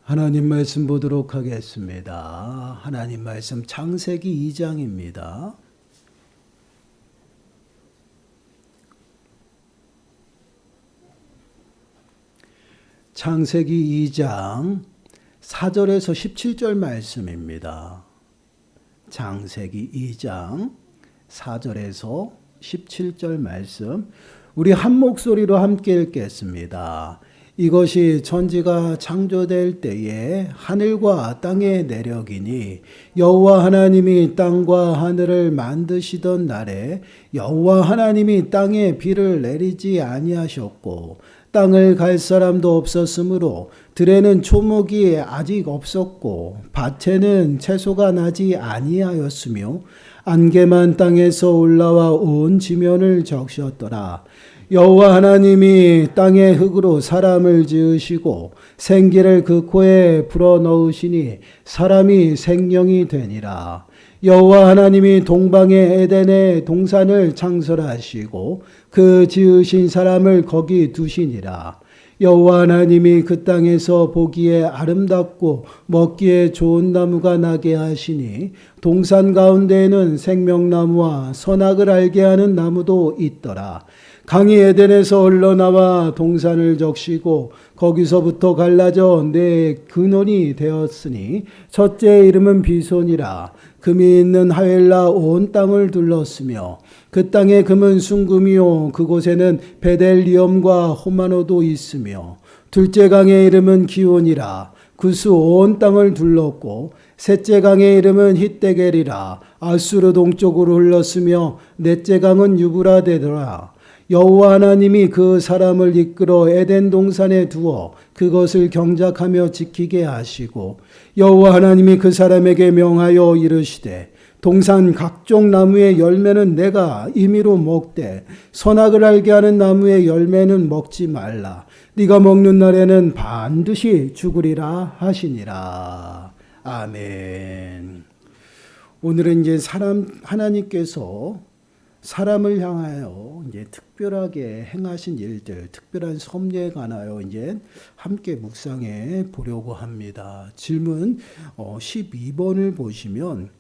하나님 말씀 보도록 하겠습니다. 하나님 말씀 창세기 2장입니다. 창세기 2장 4절에서 17절 말씀입니다. 창세기 2장 4절에서 17절 말씀, 우리 한 목소리로 함께 읽겠습니다. 이것이 천지가 창조될 때에 하늘과 땅의 내력이니 여호와 하나님이 땅과 하늘을 만드시던 날에 여호와 하나님이 땅에 비를 내리지 아니하셨고 땅을 갈 사람도 없었으므로 들에는 초목이 아직 없었고 밭에는 채소가 나지 아니하였으며 안개만 땅에서 올라와 온 지면을 적셨더라. 여호와 하나님이 땅의 흙으로 사람을 지으시고 생기를 그 코에 불어넣으시니 사람이 생명이 되니라. 여호와 하나님이 동방의 에덴의 동산을 창설하시고 그 지으신 사람을 거기 두시니라. 여호와 하나님이 그 땅에서 보기에 아름답고 먹기에 좋은 나무가 나게 하시니 동산 가운데에는 생명나무와 선악을 알게 하는 나무도 있더라. 강이 에덴에서 흘러나와 동산을 적시고 거기서부터 갈라져 네 근원이 되었으니 첫째의 이름은 비손이라. 금이 있는 하웰라 온 땅을 둘렀으며 그 땅에 금은 순금이요 그곳에는 베델리엄과 호마노도 있으며 둘째 강의 이름은 기온이라. 구스 온 땅을 둘렀고 셋째 강의 이름은 hit데겔이라. 아수르 동쪽으로 흘렀으며 넷째 강은 유브라데더라. 여호와 하나님이 그 사람을 이끌어 에덴 동산에 두어 그것을 경작하며 지키게 하시고 여호와 하나님이 그 사람에게 명하여 이르시되 동산 각종 나무의 열매는 내가 임의로 먹되 선악을 알게 하는 나무의 열매는 먹지 말라. 네가 먹는 날에는 반드시 죽으리라 하시니라. 아멘. 오늘은 이제 하나님께서 사람을 향하여 이제 특별하게 행하신 일들, 특별한 섭리에 관하여 이제 함께 묵상해 보려고 합니다. 질문 12번을 보시면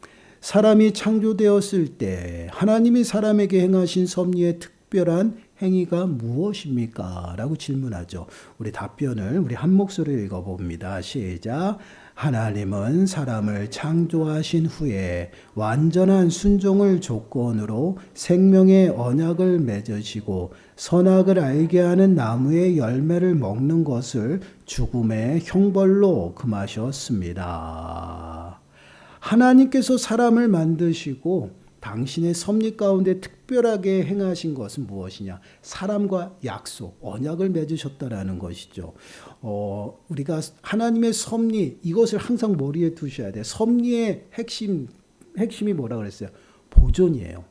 사람이 창조되었을 때 하나님이 사람에게 행하신 섭리의 특별한 행위가 무엇입니까? 라고 질문하죠. 우리 답변을 우리 한 목소리로 읽어봅니다. 시작. 하나님은 사람을 창조하신 후에 완전한 순종을 조건으로 생명의 언약을 맺으시고 선악을 알게 하는 나무의 열매를 먹는 것을 죽음의 형벌로 금하셨습니다. 하나님께서 사람을 만드시고 당신의 섭리 가운데 특별하게 행하신 것은 무엇이냐? 사람과 약속, 언약을 맺으셨다라는 것이죠. 우리가 하나님의 섭리, 이것을 항상 머리에 두셔야 돼요. 섭리의 핵심이 뭐라 그랬어요? 보존이에요.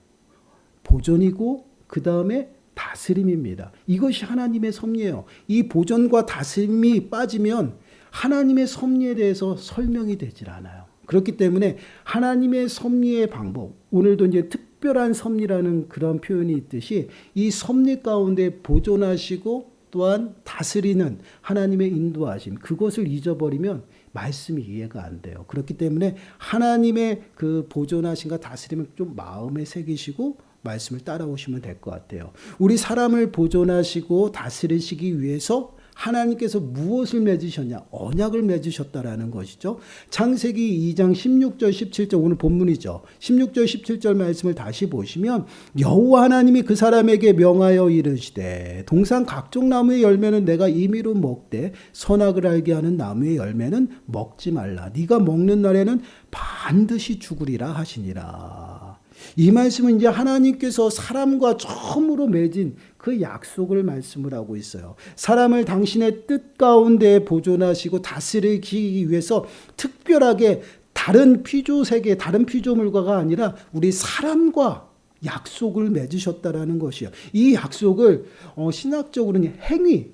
보존이고 그 다음에 다스림입니다. 이것이 하나님의 섭리예요. 이 보존과 다스림이 빠지면 하나님의 섭리에 대해서 설명이 되질 않아요. 그렇기 때문에 하나님의 섭리의 방법, 오늘도 이제 특별한 섭리라는 그런 표현이 있듯이 이 섭리 가운데 보존하시고 또한 다스리는 하나님의 인도하심, 그것을 잊어버리면 말씀이 이해가 안 돼요. 그렇기 때문에 하나님의 그 보존하심과 다스림을 좀 마음에 새기시고 말씀을 따라오시면 될 것 같아요. 우리 사람을 보존하시고 다스리시기 위해서 하나님께서 무엇을 맺으셨냐? 언약을 맺으셨다라는 것이죠. 창세기 2장 16절 17절 오늘 본문이죠. 16절 17절 말씀을 다시 보시면 여호와 하나님이 그 사람에게 명하여 이르시되 동산 각종 나무의 열매는 내가 임의로 먹되 선악을 알게 하는 나무의 열매는 먹지 말라. 네가 먹는 날에는 반드시 죽으리라 하시니라. 이 말씀은 이제 하나님께서 사람과 처음으로 맺은 그 약속을 말씀을 하고 있어요. 사람을 당신의 뜻 가운데 보존하시고 다스리기 위해서 특별하게 다른 피조세계, 다른 피조물과가 아니라 우리 사람과 약속을 맺으셨다라는 것이에요. 이 약속을 신학적으로는 행위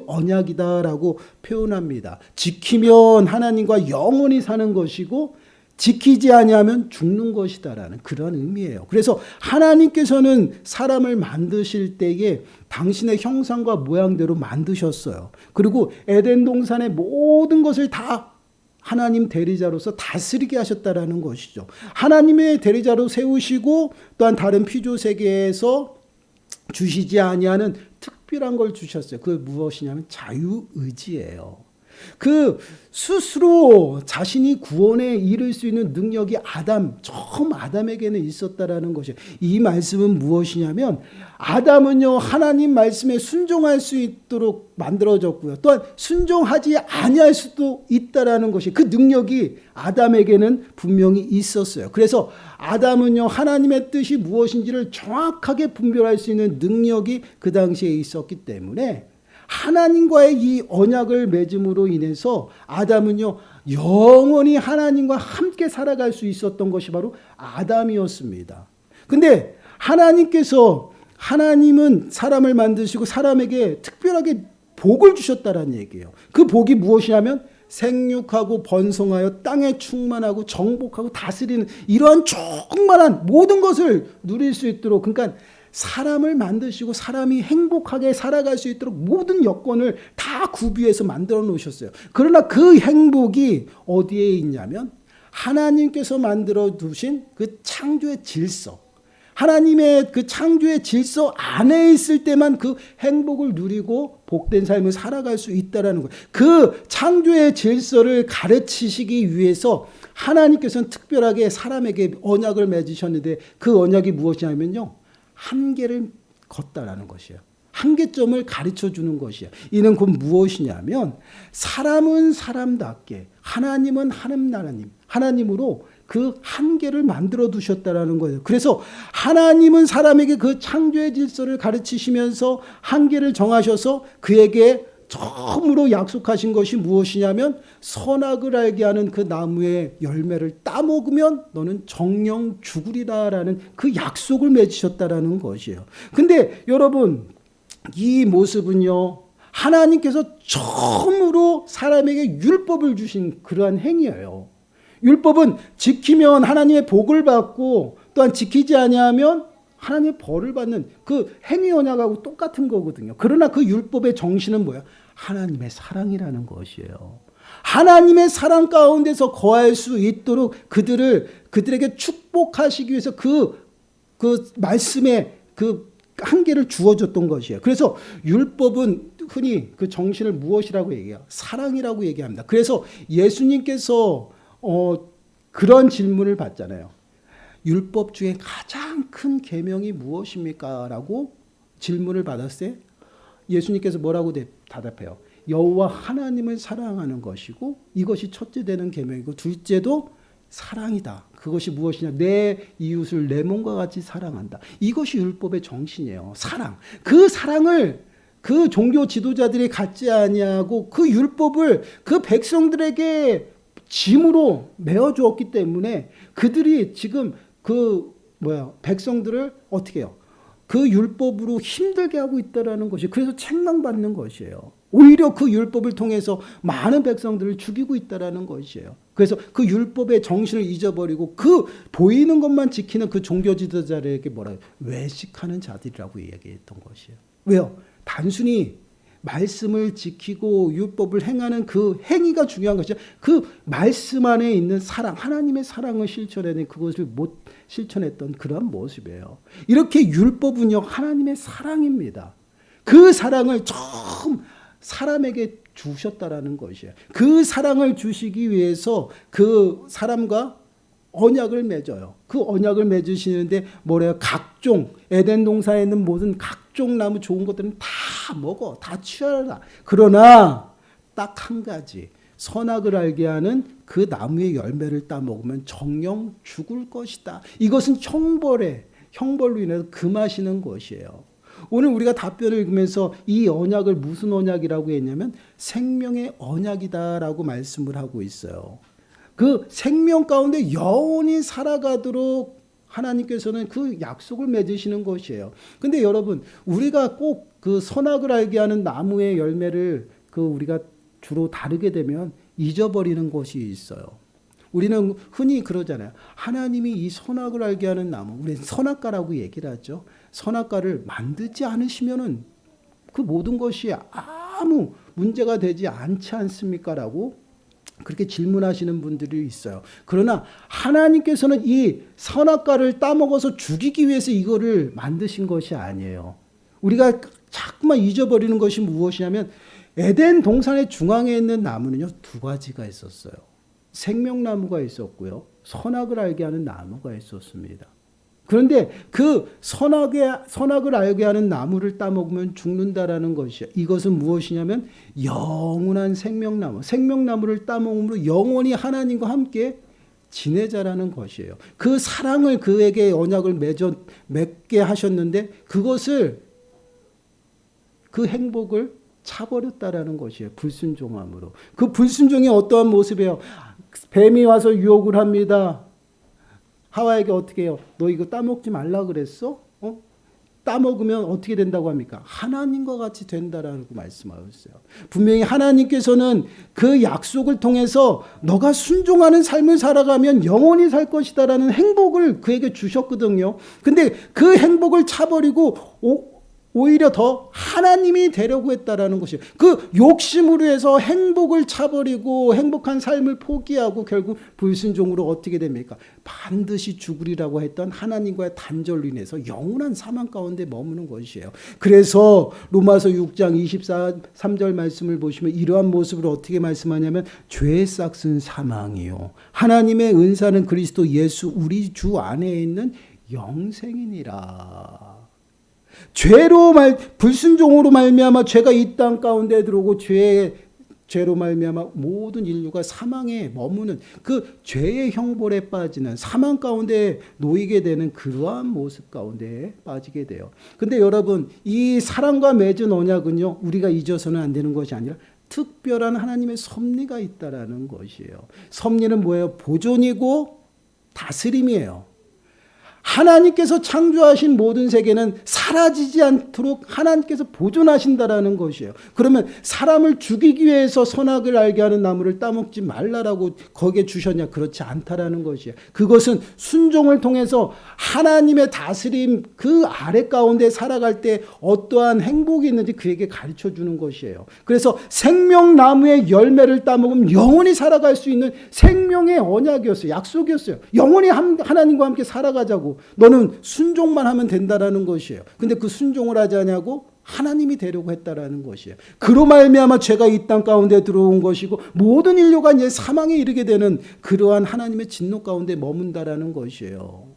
언약이다라고 표현합니다. 지키면 하나님과 영원히 사는 것이고 지키지 아니하면 죽는 것이다라는 그런 의미예요. 그래서 하나님께서는 사람을 만드실 때에 당신의 형상과 모양대로 만드셨어요. 그리고 에덴 동산의 모든 것을 다 하나님 대리자로서 다스리게 하셨다라는 것이죠. 하나님의 대리자로 세우시고 또한 다른 피조 세계에서 주시지 아니하는 특별한 걸 주셨어요. 그 무엇이냐면 자유의지예요. 그 스스로 자신이 구원에 이를 수 있는 능력이 처음 아담에게는 있었다라는 것이에요. 이 말씀은 무엇이냐면 아담은요 하나님 말씀에 순종할 수 있도록 만들어졌고요. 또한 순종하지 아니할 수도 있다라는 것이 그 능력이 아담에게는 분명히 있었어요. 그래서 아담은요 하나님의 뜻이 무엇인지를 정확하게 분별할 수 있는 능력이 그 당시에 있었기 때문에 하나님과의 이 언약을 맺음으로 인해서 아담은요 영원히 하나님과 함께 살아갈 수 있었던 것이 바로 아담이었습니다. 근데 하나님은 사람을 만드시고 사람에게 특별하게 복을 주셨다라는 얘기예요. 그 복이 무엇이냐면 생육하고 번성하여 땅에 충만하고 정복하고 다스리는 이러한 충만한 모든 것을 누릴 수 있도록, 그러니까 사람을 만드시고 사람이 행복하게 살아갈 수 있도록 모든 여건을 다 구비해서 만들어 놓으셨어요. 그러나 그 행복이 어디에 있냐면 하나님께서 만들어 두신 그 창조의 질서, 하나님의 그 창조의 질서 안에 있을 때만 그 행복을 누리고 복된 삶을 살아갈 수 있다는 거예요. 그 창조의 질서를 가르치시기 위해서 하나님께서는 특별하게 사람에게 언약을 맺으셨는데 그 언약이 무엇이냐면요, 한계를 걷다라는 것이에요. 한계점을 가르쳐 주는 것이에요. 이는 곧 무엇이냐면 사람은 사람답게 하나님은 하나님으로 그 한계를 만들어 두셨다라는 거예요. 그래서 하나님은 사람에게 그 창조의 질서를 가르치시면서 한계를 정하셔서 그에게 처음으로 약속하신 것이 무엇이냐면 선악을 알게 하는 그 나무의 열매를 따먹으면 너는 정령 죽으리라라는 그 약속을 맺으셨다라는 것이에요. 근데 여러분, 이 모습은요 하나님께서 처음으로 사람에게 율법을 주신 그러한 행위예요. 율법은 지키면 하나님의 복을 받고 또한 지키지 아니하면 하나님의 벌을 받는 그 행위 언약하고 똑같은 거거든요. 그러나 그 율법의 정신은 뭐야? 하나님의 사랑이라는 것이에요. 하나님의 사랑 가운데서 거할 수 있도록 그들에게 축복하시기 위해서 그 말씀에 그 한계를 주어줬던 것이에요. 그래서 율법은 흔히 그 정신을 무엇이라고 얘기해요? 사랑이라고 얘기합니다. 그래서 예수님께서 그런 질문을 받잖아요. 율법 중에 가장 큰 계명이 무엇입니까? 라고 질문을 받았을 때 예수님께서 뭐라고 대답해요? 여호와 하나님을 사랑하는 것이고 이것이 첫째 되는 계명이고 둘째도 사랑이다. 그것이 무엇이냐? 내 이웃을 내 몸과 같이 사랑한다. 이것이 율법의 정신이에요. 사랑. 그 사랑을 그 종교 지도자들이 갖지 아니하고 그 율법을 그 백성들에게 짐으로 메어 주었기 때문에 그들이 지금 백성들을 어떻게 해요? 그 율법으로 힘들게 하고 있다라는 것이, 그래서 책망받는 것이에요. 오히려 그 율법을 통해서 많은 백성들을 죽이고 있다라는 것이에요. 그래서 그 율법의 정신을 잊어버리고 그 보이는 것만 지키는 그 종교 지도자들에게 뭐라고 외식하는 자들이라고 이야기했던 것이에요. 왜요? 단순히 말씀을 지키고 율법을 행하는 그 행위가 중요한 것이죠. 그 말씀 안에 있는 사랑, 하나님의 사랑을 실천해낸 그것을 못 실천했던 그런 모습이에요. 이렇게 율법은요 하나님의 사랑입니다. 그 사랑을 처음 사람에게 주셨다라는 것이에요. 그 사랑을 주시기 위해서 그 사람과 언약을 맺어요. 그 언약을 맺으시는데 뭐래요? 각종 에덴 동산에 있는 모든 각종 나무 좋은 것들은 다 먹어, 다 취하라. 그러나 딱 한 가지, 선악을 알게 하는 그 나무의 열매를 따먹으면 정령 죽을 것이다. 이것은 형벌로 인해서 금하시는 것이에요. 오늘 우리가 답변을 읽으면서 이 언약을 무슨 언약이라고 했냐면 생명의 언약이다라고 말씀을 하고 있어요. 그 생명 가운데 영원히 살아가도록 하나님께서는 그 약속을 맺으시는 것이에요. 근데 여러분, 우리가 꼭 그 선악을 알게 하는 나무의 열매를 우리가 주로 다루게 되면 잊어버리는 것이 있어요. 우리는 흔히 그러잖아요. 하나님이 이 선악을 알게 하는 나무, 우리는 선악과라고 얘기를 하죠. 선악과를 만들지 않으시면은 그 모든 것이 아무 문제가 되지 않지 않습니까? 라고 그렇게 질문하시는 분들이 있어요. 그러나 하나님께서는 이 선악과를 따먹어서 죽이기 위해서 이거를 만드신 것이 아니에요. 우리가 자꾸만 잊어버리는 것이 무엇이냐면 에덴 동산의 중앙에 있는 나무는요, 두 가지가 있었어요. 생명나무가 있었고요, 선악을 알게 하는 나무가 있었습니다. 그런데 그 선악을 알게 하는 나무를 따먹으면 죽는다라는 것이요. 이것은 무엇이냐면 영원한 생명나무, 생명나무를 따먹음으로 영원히 하나님과 함께 지내자라는 것이에요. 그 사랑을 그에게 언약을 맺게 하셨는데 그것을 그 행복을 차버렸다라는 것이에요. 불순종함으로. 그 불순종이 어떠한 모습이에요? 뱀이 와서 유혹을 합니다. 하와에게 어떻게 해요? 너 이거 따먹지 말라 그랬어? 따먹으면 어떻게 된다고 합니까? 하나님과 같이 된다라고 말씀하고 있어요. 분명히 하나님께서는 그 약속을 통해서 너가 순종하는 삶을 살아가면 영원히 살 것이다라는 행복을 그에게 주셨거든요. 근데 그 행복을 차버리고 오히려 더 하나님이 되려고 했다라는 것이에요. 그 욕심으로 해서 행복을 차버리고 행복한 삶을 포기하고 결국 불순종으로 어떻게 됩니까? 반드시 죽으리라고 했던 하나님과의 단절로 인해서 영원한 사망 가운데 머무는 것이에요. 그래서 로마서 6장 23절 말씀을 보시면 이러한 모습으로 어떻게 말씀하냐면 죄의 싹은 사망이요 하나님의 은사는 그리스도 예수 우리 주 안에 있는 영생이니라. 불순종으로 말미암아 죄가 이 땅 가운데 들어오고 죄로 말미암아 모든 인류가 사망에 머무는 그 죄의 형벌에 빠지는 사망 가운데 놓이게 되는 그러한 모습 가운데 빠지게 돼요. 근데 여러분, 이 사랑과 맺은 언약은요, 우리가 잊어서는 안 되는 것이 아니라 특별한 하나님의 섭리가 있다라는 것이에요. 섭리는 뭐예요? 보존이고 다스림이에요. 하나님께서 창조하신 모든 세계는 사라지지 않도록 하나님께서 보존하신다라는 것이에요. 그러면 사람을 죽이기 위해서 선악을 알게 하는 나무를 따먹지 말라라고 거기에 주셨냐? 그렇지 않다라는 것이에요. 그것은 순종을 통해서 하나님의 다스림 그 아래 가운데 살아갈 때 어떠한 행복이 있는지 그에게 가르쳐 주는 것이에요. 그래서 생명나무의 열매를 따먹으면 영원히 살아갈 수 있는 생명의 언약이었어요. 약속이었어요. 영원히 하나님과 함께 살아가자고. 너는 순종만 하면 된다라는 것이에요. 근데 그 순종을 하지 않냐고 하나님이 되려고 했다라는 것이에요. 그로 말미암아 죄가 이 땅 가운데 들어온 것이고 모든 인류가 이제 사망에 이르게 되는 그러한 하나님의 진노 가운데 머문다라는 것이에요.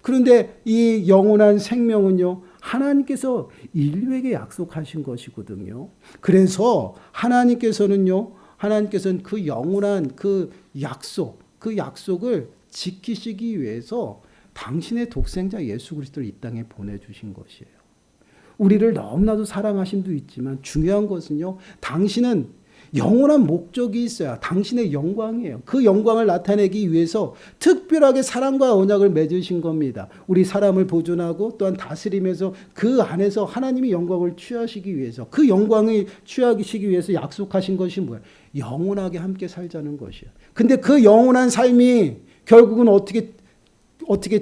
그런데 이 영원한 생명은요, 하나님께서 인류에게 약속하신 것이거든요. 그래서 하나님께서는 그 영원한 그 약속을 지키시기 위해서 당신의 독생자 예수 그리스도를 이 땅에 보내주신 것이에요. 우리를 너무나도 사랑하심도 있지만 중요한 것은요, 당신은 영원한 목적이 있어요. 당신의 영광이에요. 그 영광을 나타내기 위해서 특별하게 사랑과 언약을 맺으신 겁니다. 우리 사람을 보존하고 또한 다스리면서 그 안에서 하나님이 영광을 취하시기 위해서, 그 영광을 취하시기 위해서 약속하신 것이 뭐예요? 영원하게 함께 살자는 것이에요. 근데 그 영원한 삶이 결국은 어떻게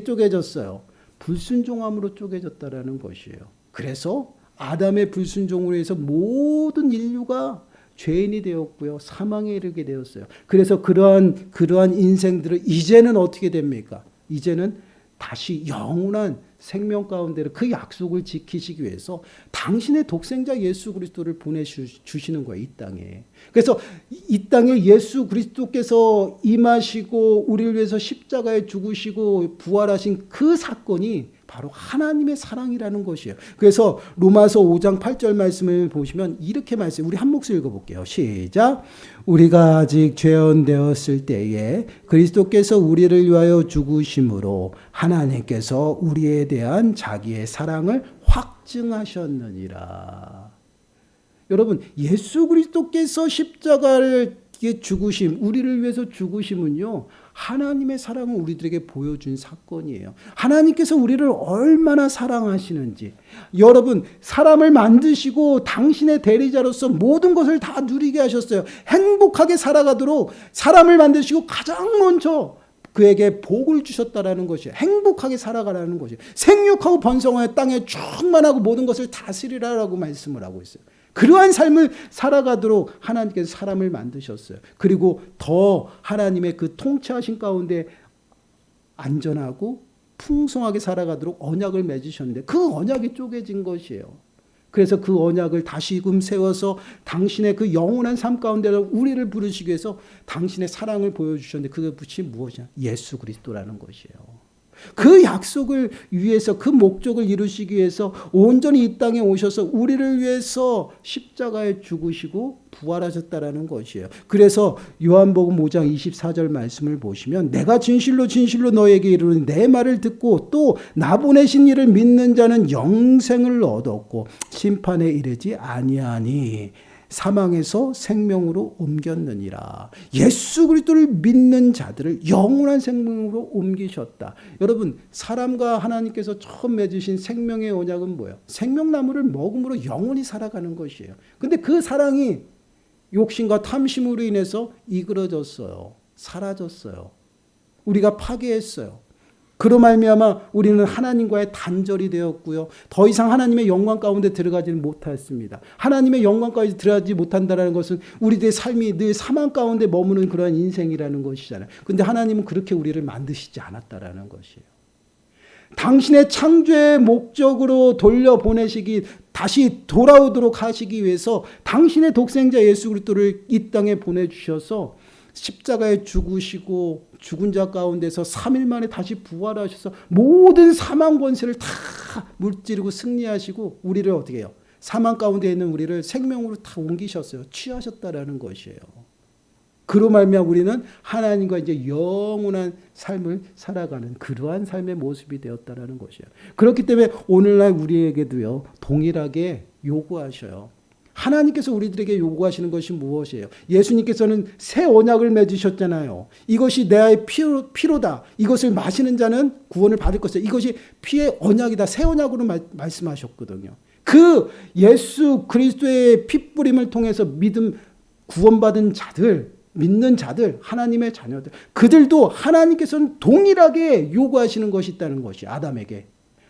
쪼개졌어요? 불순종함으로 쪼개졌다라는 것이에요. 그래서 아담의 불순종으로 해서 모든 인류가 죄인이 되었고요, 사망에 이르게 되었어요. 그래서 그러한 인생들을 이제는 어떻게 됩니까? 이제는 다시 영원한 생명 가운데로 그 약속을 지키시기 위해서 당신의 독생자 예수 그리스도를 보내주시는 거예요, 이 땅에. 그래서 이 땅에 예수 그리스도께서 임하시고 우리를 위해서 십자가에 죽으시고 부활하신 그 사건이 바로 하나님의 사랑이라는 것이에요. 그래서 로마서 5장 8절 말씀을 보시면 이렇게 말씀, 우리 한 목소리 읽어볼게요. 시작. 우리가 아직 죄인 되었을 때에 그리스도께서 우리를 위하여 죽으심으로 하나님께서 우리에 대한 자기의 사랑을 확증하셨느니라. 여러분, 예수 그리스도께서 십자가를 죽으심, 우리를 위해서 죽으심은요, 하나님의 사랑을 우리들에게 보여준 사건이에요. 하나님께서 우리를 얼마나 사랑하시는지. 여러분, 사람을 만드시고 당신의 대리자로서 모든 것을 다 누리게 하셨어요. 행복하게 살아가도록 사람을 만드시고 가장 먼저 그에게 복을 주셨다라는 것이에요. 행복하게 살아가라는 것이에요. 생육하고 번성하여 땅에 충만하고 모든 것을 다스리라라고 말씀을 하고 있어요. 그러한 삶을 살아가도록 하나님께서 사람을 만드셨어요. 그리고 더 하나님의 그 통치하신 가운데 안전하고 풍성하게 살아가도록 언약을 맺으셨는데 그 언약이 쪼개진 것이에요. 그래서 그 언약을 다시금 세워서 당신의 그 영원한 삶 가운데 우리를 부르시기 위해서 당신의 사랑을 보여주셨는데 그것이 무엇이냐? 예수 그리스도라는 것이에요. 그 약속을 위해서 그 목적을 이루시기 위해서 온전히 이 땅에 오셔서 우리를 위해서 십자가에 죽으시고 부활하셨다라는 것이에요. 그래서 요한복음 5장 24절 말씀을 보시면 내가 진실로 진실로 너에게 이르노니 내 말을 듣고 또 나 보내신 이를 믿는 자는 영생을 얻었고 심판에 이르지 아니하니 사망에서 생명으로 옮겼느니라. 예수 그리스도를 믿는 자들을 영원한 생명으로 옮기셨다. 여러분, 사람과 하나님께서 처음 맺으신 생명의 언약은 뭐예요? 생명나무를 먹음으로 영원히 살아가는 것이에요. 근데 그 사랑이 욕심과 탐심으로 인해서 이그러졌어요. 사라졌어요. 우리가 파괴했어요. 그로 말미암아 우리는 하나님과의 단절이 되었고요. 더 이상 하나님의 영광 가운데 들어가지는 못했습니다. 하나님의 영광까지 들어가지 못한다는 것은 우리들의 삶이 늘 사망 가운데 머무는 그러한 인생이라는 것이잖아요. 그런데 하나님은 그렇게 우리를 만드시지 않았다라는 것이에요. 당신의 창조의 목적으로 돌려보내시기 다시 돌아오도록 하시기 위해서 당신의 독생자 예수 그리스도를 이 땅에 보내주셔서 십자가에 죽으시고 죽은 자 가운데서 3일 만에 다시 부활하셔서 모든 사망 권세를 다 물찌르고 승리하시고 우리를 어떻게 해요? 사망 가운데 있는 우리를 생명으로 다 옮기셨어요. 취하셨다라는 것이에요. 그로 말미암아 우리는 하나님과 이제 영원한 삶을 살아가는 그러한 삶의 모습이 되었다라는 것이에요. 그렇기 때문에 오늘날 우리에게도요, 동일하게 요구하셔요. 하나님께서 우리들에게 요구하시는 것이 무엇이에요? 예수님께서는 새 언약을 맺으셨잖아요. 이것이 내 피로다. 이것을 마시는 자는 구원을 받을 것이다. 이것이 피의 언약이다. 새 언약으로 말씀하셨거든요. 그 예수 그리스도의 핏부림을 통해서 구원받은 자들, 믿는 자들, 하나님의 자녀들, 그들도 하나님께서는 동일하게 요구하시는 것이 있다는 것이 아담에게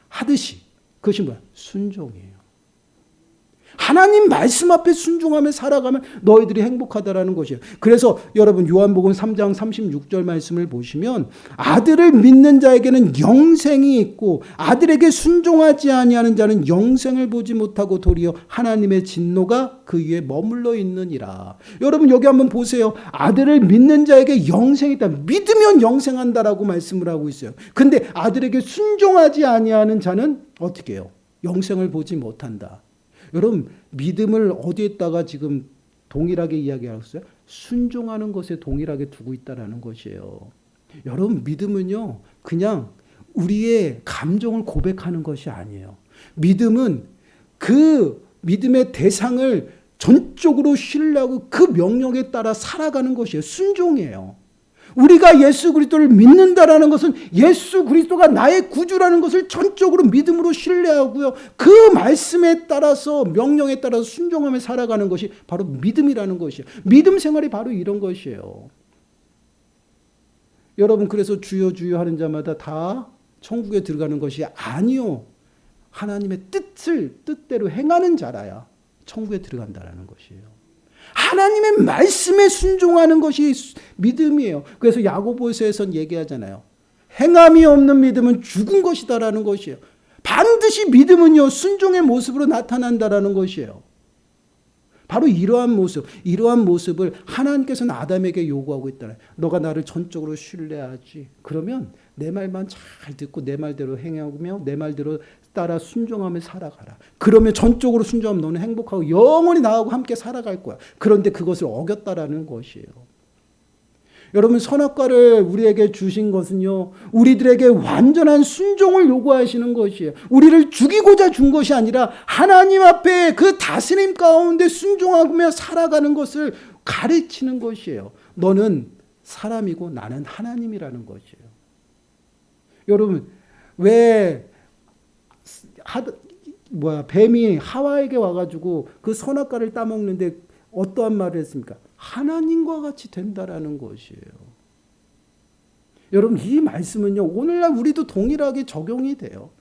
하듯이 그것이 뭐야? 순종이에요. 하나님 말씀 앞에 순종하며 살아가면 너희들이 행복하다라는 것이에요. 그래서 여러분 요한복음 3장 36절 말씀을 보시면 아들을 믿는 자에게는 영생이 있고 아들에게 순종하지 아니하는 자는 영생을 보지 못하고 도리어 하나님의 진노가 그 위에 머물러 있느니라. 여러분 여기 한번 보세요. 아들을 믿는 자에게 영생이 있다. 믿으면 영생한다라고 말씀을 하고 있어요. 근데 아들에게 순종하지 아니하는 자는 어떻게 해요? 영생을 보지 못한다. 여러분 믿음을 어디에다가 지금 동일하게 이야기하고 있어요? 순종하는 것에 동일하게 두고 있다라는 것이에요. 여러분 믿음은요 그냥 우리의 감정을 고백하는 것이 아니에요. 믿음은 그 믿음의 대상을 전적으로 신뢰하고 그 명령에 따라 살아가는 것이에요. 순종이에요. 우리가 예수 그리스도를 믿는다라는 것은 예수 그리스도가 나의 구주라는 것을 전적으로 믿음으로 신뢰하고요. 그 말씀에 따라서 명령에 따라서 순종하며 살아가는 것이 바로 믿음이라는 것이에요. 믿음 생활이 바로 이런 것이에요. 여러분 그래서 주여 주여 하는 자마다 다 천국에 들어가는 것이 아니요. 하나님의 뜻대로 행하는 자라야 천국에 들어간다라는 것이에요. 하나님의 말씀에 순종하는 것이 믿음이에요. 그래서 야고보서에선 얘기하잖아요. 행함이 없는 믿음은 죽은 것이다라는 것이에요. 반드시 믿음은요 순종의 모습으로 나타난다라는 것이에요. 바로 이러한 모습을 하나님께서는 아담에게 요구하고 있다. 너가 나를 전적으로 신뢰하지. 그러면 내 말만 잘 듣고 내 말대로 행하며 내 말대로 따라 순종하며 살아가라. 그러면 전적으로 순종하면 너는 행복하고 영원히 나하고 함께 살아갈 거야. 그런데 그것을 어겼다라는 것이에요. 여러분, 선악과를 우리에게 주신 것은요, 우리들에게 완전한 순종을 요구하시는 것이에요. 우리를 죽이고자 준 것이 아니라 하나님 앞에 그 다스림 가운데 순종하며 살아가는 것을 가르치는 것이에요. 너는 사람이고 나는 하나님이라는 것이에요. 여러분, 왜 뱀이 하와에게 와가지고 그 선악과를 따먹는데 어떠한 말을 했습니까? 하나님과 같이 된다라는 것이에요. 여러분, 이 말씀은요, 오늘날 우리도 동일하게 적용이 돼요.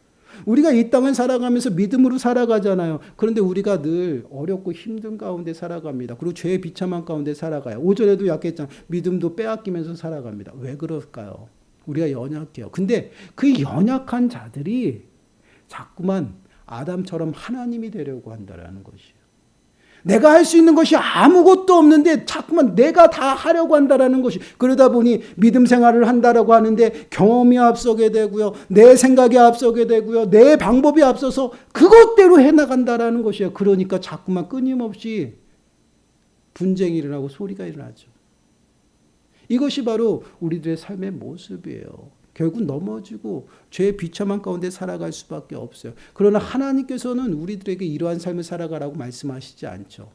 우리가 이 땅을 살아가면서 믿음으로 살아가잖아요. 그런데 우리가 늘 어렵고 힘든 가운데 살아갑니다. 그리고 죄의 비참한 가운데 살아가요. 오전에도 약했잖아요. 믿음도 빼앗기면서 살아갑니다. 왜 그럴까요? 우리가 연약해요. 근데 그 연약한 자들이 자꾸만 아담처럼 하나님이 되려고 한다라는 것이에요. 내가 할 수 있는 것이 아무것도 없는데 자꾸만 내가 다 하려고 한다라는 것이, 그러다 보니 믿음 생활을 한다라고 하는데 경험이 앞서게 되고요, 내 생각이 앞서게 되고요, 내 방법이 앞서서 그것대로 해나간다라는 것이에요. 그러니까 자꾸만 끊임없이 분쟁이 일어나고 소리가 일어나죠. 이것이 바로 우리들의 삶의 모습이에요. 결국 넘어지고 죄의 비참한 가운데 살아갈 수밖에 없어요. 그러나 하나님께서는 우리들에게 이러한 삶을 살아가라고 말씀하시지 않죠.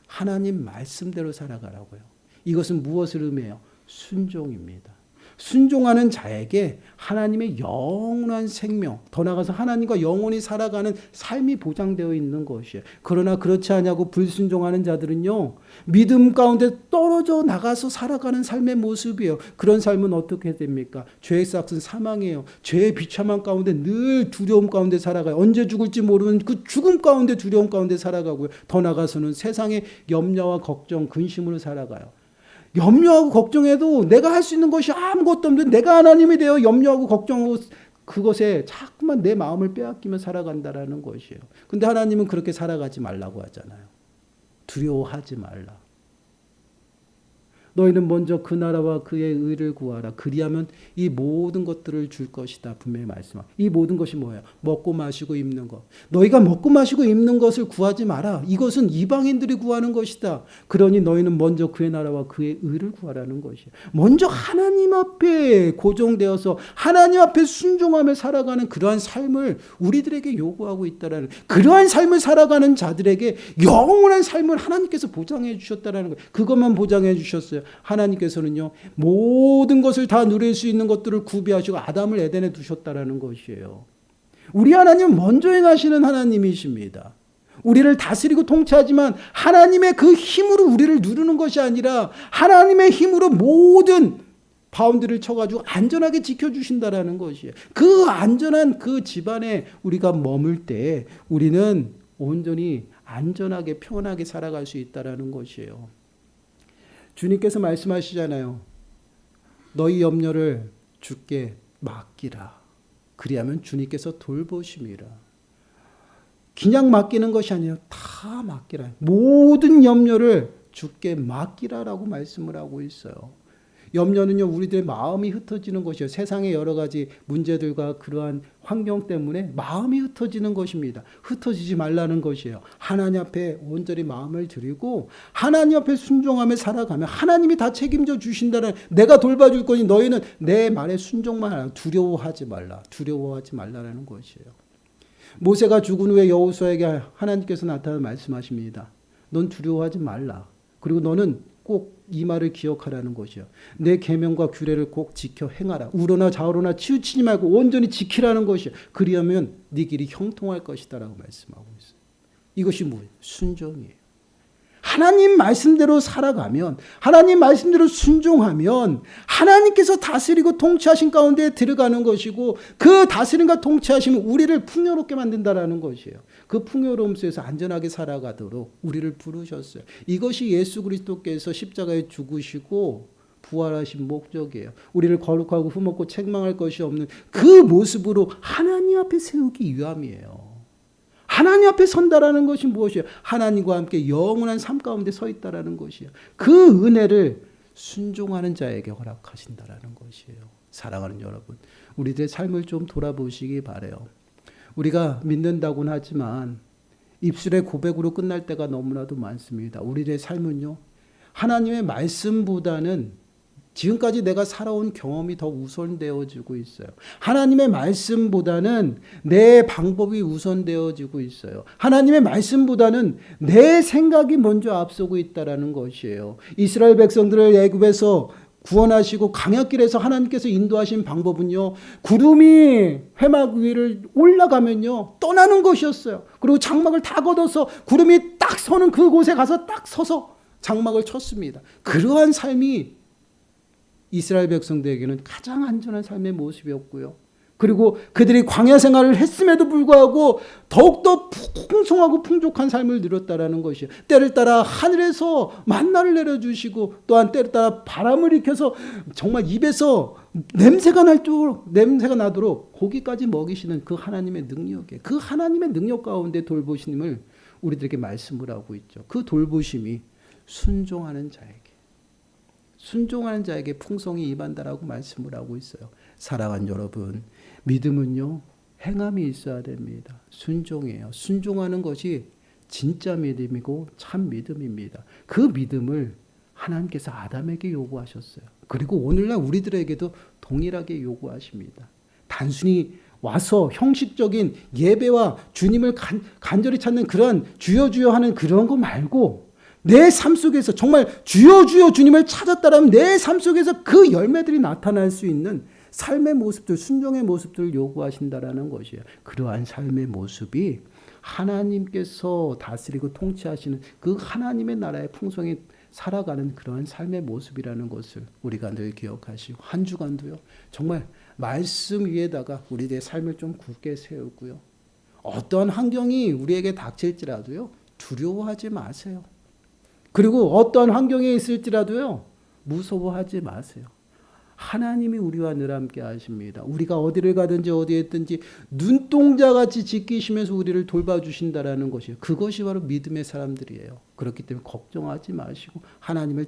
하나님 말씀대로 살아가라고요. 이것은 무엇을 의미해요? 순종입니다. 순종하는 자에게 하나님의 영원한 생명, 더 나아가서 하나님과 영원히 살아가는 삶이 보장되어 있는 것이에요. 그러나 그렇지 않냐고 불순종하는 자들은요, 믿음 가운데 떨어져 나가서 살아가는 삶의 모습이에요. 그런 삶은 어떻게 됩니까? 죄의 싹은 사망이에요. 죄의 비참한 가운데 늘 두려움 가운데 살아가요. 언제 죽을지 모르는 그 죽음 가운데, 두려움 가운데 살아가고요. 더 나아가서는 세상의 염려와 걱정, 근심으로 살아가요. 염려하고 걱정해도 내가 할 수 있는 것이 아무것도 없는데 내가 하나님이 되어 염려하고 걱정하고 그것에 자꾸만 내 마음을 빼앗기며 살아간다라는 것이에요. 근데 하나님은 그렇게 살아가지 말라고 하잖아요. 두려워하지 말라. 너희는 먼저 그 나라와 그의 의를 구하라. 그리하면 이 모든 것들을 줄 것이다. 분명히 말씀하고. 이 모든 것이 뭐예요? 먹고 마시고 입는 것. 너희가 먹고 마시고 입는 것을 구하지 마라. 이것은 이방인들이 구하는 것이다. 그러니 너희는 먼저 그의 나라와 그의 의를 구하라는 것이에요. 먼저 하나님 앞에 고정되어서 하나님 앞에 순종하며 살아가는 그러한 삶을 우리들에게 요구하고 있다라는, 그러한 삶을 살아가는 자들에게 영원한 삶을 하나님께서 보장해 주셨다라는 거예요. 그것만 보장해 주셨어요. 하나님께서는요, 모든 것을 다 누릴 수 있는 것들을 구비하시고 아담을 에덴에 두셨다라는 것이에요. 우리 하나님은 먼저 행하시는 하나님이십니다. 우리를 다스리고 통치하지만 하나님의 그 힘으로 우리를 누르는 것이 아니라 하나님의 힘으로 모든 바운드를 쳐가지고 안전하게 지켜주신다라는 것이에요. 그 안전한 그 집안에 우리가 머물 때 우리는 온전히 안전하게 평안하게 살아갈 수 있다라는 것이에요. 주님께서 말씀하시잖아요. 너희 염려를 주께 맡기라. 그리하면 주님께서 돌보심이라. 그냥 맡기는 것이 아니에요. 다 맡기라. 모든 염려를 주께 맡기라라고 말씀을 하고 있어요. 염려는요, 우리들의 마음이 흩어지는 것이에요. 세상의 여러 가지 문제들과 그러한 환경 때문에 마음이 흩어지는 것입니다. 흩어지지 말라는 것이에요. 하나님 앞에 온전히 마음을 드리고 하나님 앞에 순종하며 살아가면 하나님이 다 책임져 주신다는, 내가 돌봐줄 거니 너희는 내 말에 순종만 하라. 두려워하지 말라. 두려워하지 말라라는 것이에요. 모세가 죽은 후에 여호수아에게 하나님께서 나타나 말씀하십니다. 넌 두려워하지 말라. 그리고 너는 꼭 이 말을 기억하라는 것이요. 내 계명과 규례를 꼭 지켜 행하라. 우러나 좌우로나 치우치지 말고 온전히 지키라는 것이요. 그리하면 네 길이 형통할 것이다라고 말씀하고 있어요. 이것이 뭐예요? 순종이에요. 하나님 말씀대로 살아가면, 하나님 말씀대로 순종하면 하나님께서 다스리고 통치하신 가운데 들어가는 것이고, 그 다스림과 통치하심은 우리를 풍요롭게 만든다라는 것이에요. 그 풍요로움 속에서 안전하게 살아가도록 우리를 부르셨어요. 이것이 예수 그리스도께서 십자가에 죽으시고 부활하신 목적이에요. 우리를 거룩하고 흠없고 책망할 것이 없는 그 모습으로 하나님 앞에 세우기 위함이에요. 하나님 앞에 선다라는 것이 무엇이에요? 하나님과 함께 영원한 삶 가운데 서 있다라는 것이에요. 그 은혜를 순종하는 자에게 허락하신다라는 것이에요. 사랑하는 여러분, 우리들의 삶을 좀 돌아보시기 바라요. 우리가 믿는다고는 하지만 입술의 고백으로 끝날 때가 너무나도 많습니다. 우리들의 삶은요, 하나님의 말씀보다는 지금까지 내가 살아온 경험이 더 우선되어지고 있어요. 하나님의 말씀보다는 내 방법이 우선되어지고 있어요. 하나님의 말씀보다는 내 생각이 먼저 앞서고 있다라는 것이에요. 이스라엘 백성들을 애굽에서 구원하시고 광야길에서 하나님께서 인도하신 방법은요, 구름이 회막 위를 올라가면요 떠나는 것이었어요. 그리고 장막을 다 걷어서 구름이 딱 서는 그곳에 가서 딱 서서 장막을 쳤습니다. 그러한 삶이 이스라엘 백성들에게는 가장 안전한 삶의 모습이었고요. 그리고 그들이 광야 생활을 했음에도 불구하고 더욱더 풍성하고 풍족한 삶을 누렸다라는 것이에요. 때를 따라 하늘에서 만나를 내려주시고 또한 때를 따라 바람을 일으켜서 정말 입에서 냄새가 나도록 고기까지 먹이시는 그 하나님의 능력에, 그 하나님의 능력 가운데 돌보심을 우리들에게 말씀을 하고 있죠. 그 돌보심이 순종하는 자에게 풍성이 임한다라고 말씀을 하고 있어요. 사랑하는 여러분, 믿음은요 행함이 있어야 됩니다. 순종이에요. 순종하는 것이 진짜 믿음이고 참 믿음입니다. 그 믿음을 하나님께서 아담에게 요구하셨어요. 그리고 오늘날 우리들에게도 동일하게 요구하십니다. 단순히 와서 형식적인 예배와 주님을 간절히 찾는 그런 주여 주여 하는 그런 거 말고 내 삶 속에서 정말 주여 주여 주님을 찾았다라면 내 삶 속에서 그 열매들이 나타날 수 있는 삶의 모습들, 순종의 모습들을 요구하신다라는 것이에요. 그러한 삶의 모습이 하나님께서 다스리고 통치하시는 그 하나님의 나라의 풍성이 살아가는 그러한 삶의 모습이라는 것을 우리가 늘 기억하시고 한 주간도요 정말 말씀 위에다가 우리의 삶을 좀 굳게 세우고요. 어떠한 환경이 우리에게 닥칠지라도요 두려워하지 마세요. 그리고 어떠한 환경에 있을지라도요 무서워하지 마세요. 하나님이 우리와 늘 함께 하십니다. 우리가 어디를 가든지 어디에 있든지 눈동자같이 지키시면서 우리를 돌봐주신다라는 것이에요. 그것이 바로 믿음의 사람들이에요. 그렇기 때문에 걱정하지 마시고 하나님을